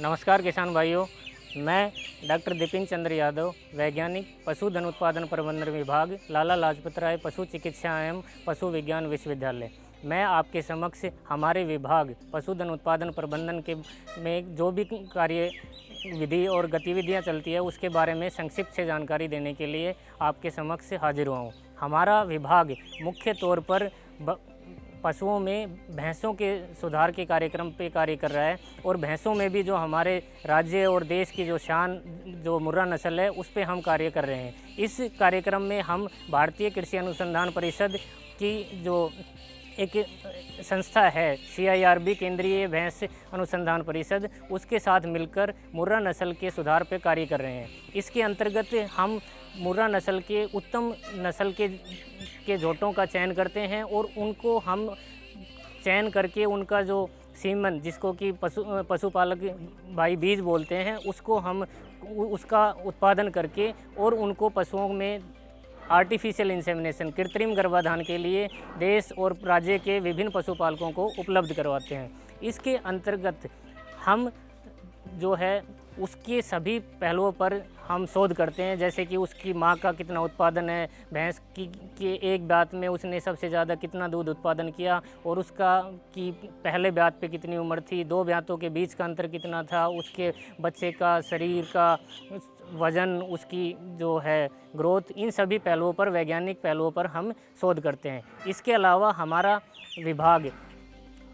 नमस्कार किसान भाइयों, मैं डॉक्टर दिपिन चंद्र यादव, वैज्ञानिक पशुधन उत्पादन प्रबंधन विभाग, लाला लाजपत राय पशु चिकित्सा एवं पशु विज्ञान विश्वविद्यालय। मैं आपके समक्ष हमारे विभाग पशुधन उत्पादन प्रबंधन के में जो भी कार्य विधि और गतिविधियां चलती है उसके बारे में संक्षिप्त से जानकारी देने के लिए आपके समक्ष हाजिर हुआ हूँ। हमारा विभाग मुख्य तौर पर पशुओं में भैंसों के सुधार के कार्यक्रम पे कार्य कर रहा है और भैंसों में भी जो हमारे राज्य और देश की जो शान जो मुर्रा नस्ल है उस पे हम कार्य कर रहे हैं। इस कार्यक्रम में हम भारतीय कृषि अनुसंधान परिषद की जो एक संस्था है CIRB केंद्रीय भैंस अनुसंधान परिषद, उसके साथ मिलकर मुर्रा नस्ल के सुधार पर कार्य कर रहे हैं। इसके अंतर्गत हम मुर्रा नस्ल के उत्तम नस्ल के झोटों का चयन करते हैं और उनको हम चयन करके उनका जो सीमन जिसको कि पशुपालक भाई बीज बोलते हैं उसको हम उसका उत्पादन करके और उनको पशुओं में आर्टिफिशियल इंसेमिनेशन कृत्रिम गर्भाधान के लिए देश और राज्य के विभिन्न पशुपालकों को उपलब्ध करवाते हैं। इसके अंतर्गत हम जो है उसके सभी पहलुओं पर हम शोध करते हैं, जैसे कि उसकी माँ का कितना उत्पादन है, भैंस की एक ब्यात में उसने सबसे ज़्यादा कितना दूध उत्पादन किया और उसका कि पहले ब्यात पे कितनी उम्र थी, दो ब्यातों के बीच का अंतर कितना था, उसके बच्चे का शरीर का वज़न, उसकी जो है ग्रोथ, इन सभी पहलुओं पर वैज्ञानिक पहलुओं पर हम शोध करते हैं। इसके अलावा हमारा विभाग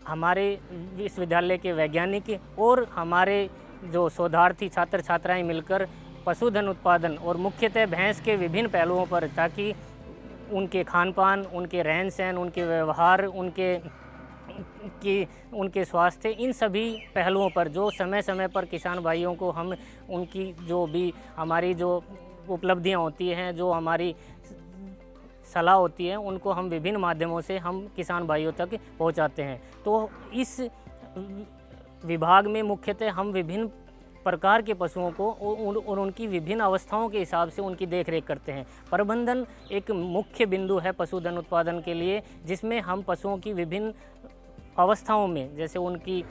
हमारे विश्वविद्यालय के वैज्ञानिक और हमारे जो शोधार्थी छात्र छात्राएं मिलकर पशुधन उत्पादन और मुख्यतः भैंस के विभिन्न पहलुओं पर, ताकि उनके खान पान, उनके रहन सहन, उनके व्यवहार, उनके स्वास्थ्य, इन सभी पहलुओं पर जो समय समय पर किसान भाइयों को हम उनकी जो भी हमारी जो उपलब्धियां होती हैं, जो हमारी सलाह होती है, उनको हम विभिन्न माध्यमों से हम किसान भाइयों तक पहुंचाते हैं। तो इस विभाग में मुख्यतः हम विभिन्न प्रकार के पशुओं को और उनकी विभिन्न अवस्थाओं के हिसाब से उनकी देखरेख करते हैं। प्रबंधन एक मुख्य बिंदु है पशुधन उत्पादन के लिए, जिसमें हम पशुओं की विभिन्न अवस्थाओं में, जैसे उनकी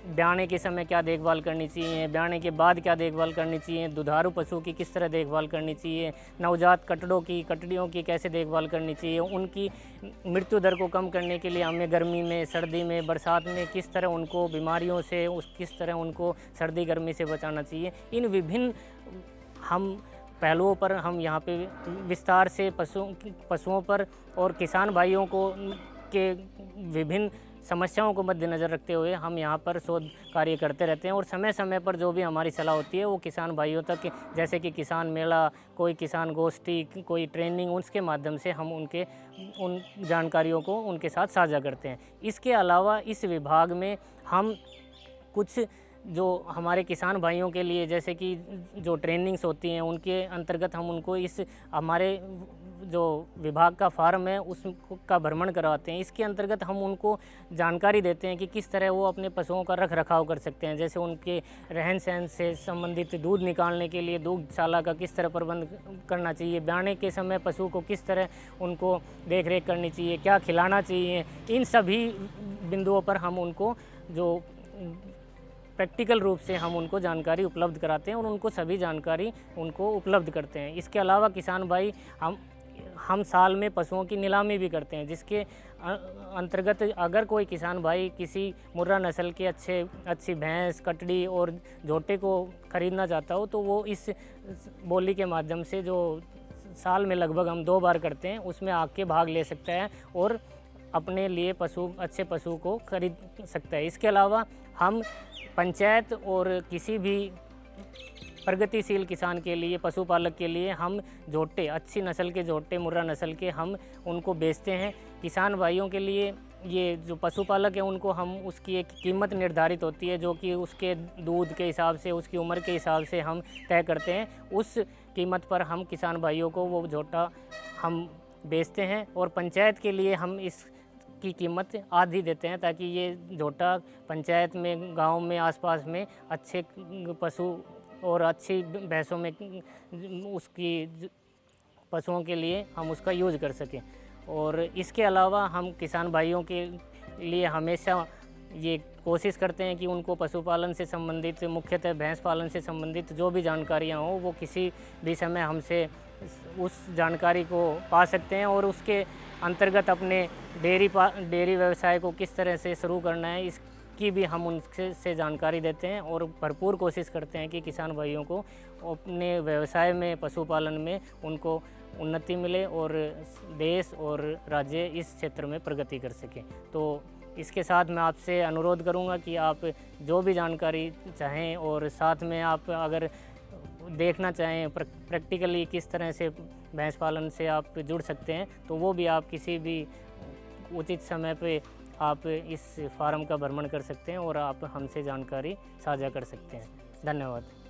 ब्याने के समय क्या देखभाल करनी चाहिए, ब्याने के बाद क्या देखभाल करनी चाहिए, दुधारू पशु की किस तरह देखभाल करनी चाहिए, नवजात कटड़ियों की कैसे देखभाल करनी चाहिए, उनकी मृत्यु दर को कम करने के लिए हमें गर्मी में, सर्दी में, बरसात में किस तरह उनको बीमारियों से किस तरह उनको सर्दी गर्मी से बचाना चाहिए, इन विभिन्न हम पहलुओं पर हम यहाँ पे विस्तार से पशुओं पर और किसान भाइयों को के विभिन्न समस्याओं को मद्देनज़र रखते हुए हम यहाँ पर शोध कार्य करते रहते हैं और समय समय पर जो भी हमारी सलाह होती है वो किसान भाइयों तक, जैसे कि किसान मेला, कोई किसान गोष्ठी, कोई ट्रेनिंग, उसके माध्यम से हम उन जानकारियों को उनके साथ साझा करते हैं। इसके अलावा इस विभाग में हम कुछ जो हमारे किसान भाइयों के लिए, जैसे कि जो ट्रेनिंग्स होती हैं, उनके अंतर्गत हम उनको इस हमारे जो विभाग का फार्म है उसका भ्रमण करवाते हैं। इसके अंतर्गत हम उनको जानकारी देते हैं कि किस तरह वो अपने पशुओं का रख रखाव कर सकते हैं, जैसे उनके रहन सहन से संबंधित दूध निकालने के लिए दूधशाला का किस तरह प्रबंध करना चाहिए, ब्याने के समय पशु को किस तरह उनको देख रेख करनी चाहिए, क्या खिलाना चाहिए, इन सभी बिंदुओं पर हम उनको जो प्रैक्टिकल रूप से हम उनको जानकारी उपलब्ध कराते हैं और उनको सभी जानकारी उनको उपलब्ध करते हैं। इसके अलावा किसान भाई हम साल में पशुओं की नीलामी भी करते हैं, जिसके अंतर्गत अगर कोई किसान भाई किसी मुर्रा नस्ल के अच्छी भैंस, कटड़ी और झोटे को ख़रीदना चाहता हो तो वो इस बोली के माध्यम से, जो साल में लगभग हम 2 बार करते हैं, उसमें आके भाग ले सकता है और अपने लिए अच्छे पशु को खरीद सकता है। इसके अलावा हम पंचायत और किसी भी प्रगतिशील किसान के लिए, पशुपालक के लिए हम झोटे, अच्छी नस्ल के झोटे, मुर्रा नस्ल के, हम उनको बेचते हैं। किसान भाइयों के लिए ये जो पशुपालक है उनको हम उसकी एक कीमत निर्धारित होती है, जो कि उसके दूध के हिसाब से, उसकी उम्र के हिसाब से हम तय करते हैं। उस कीमत पर हम किसान भाइयों को वो झोटा हम बेचते हैं और पंचायत के लिए हम की कीमत आधी देते हैं, ताकि ये झोटा पंचायत में, गांव में, आसपास में अच्छे पशु और अच्छी भैंसों में उसकी पशुओं के लिए हम उसका यूज़ कर सकें। और इसके अलावा हम किसान भाइयों के लिए हमेशा ये कोशिश करते हैं कि उनको पशुपालन से संबंधित, मुख्यतः भैंस पालन से संबंधित जो भी जानकारियाँ हों, वो किसी भी समय हमसे उस जानकारी को पा सकते हैं और उसके अंतर्गत अपने डेयरी व्यवसाय को किस तरह से शुरू करना है, इसकी भी हम उनसे जानकारी देते हैं और भरपूर कोशिश करते हैं कि किसान भाइयों को अपने व्यवसाय में, पशुपालन में उनको उन्नति मिले और देश और राज्य इस क्षेत्र में प्रगति कर सके। तो इसके साथ मैं आपसे अनुरोध करूंगा कि आप जो भी जानकारी चाहें और साथ में आप अगर देखना चाहें प्रैक्टिकली किस तरह से भैंस पालन से आप जुड़ सकते हैं, तो वो भी आप किसी भी उचित समय पे आप इस फार्म का भ्रमण कर सकते हैं और आप हमसे जानकारी साझा कर सकते हैं। धन्यवाद।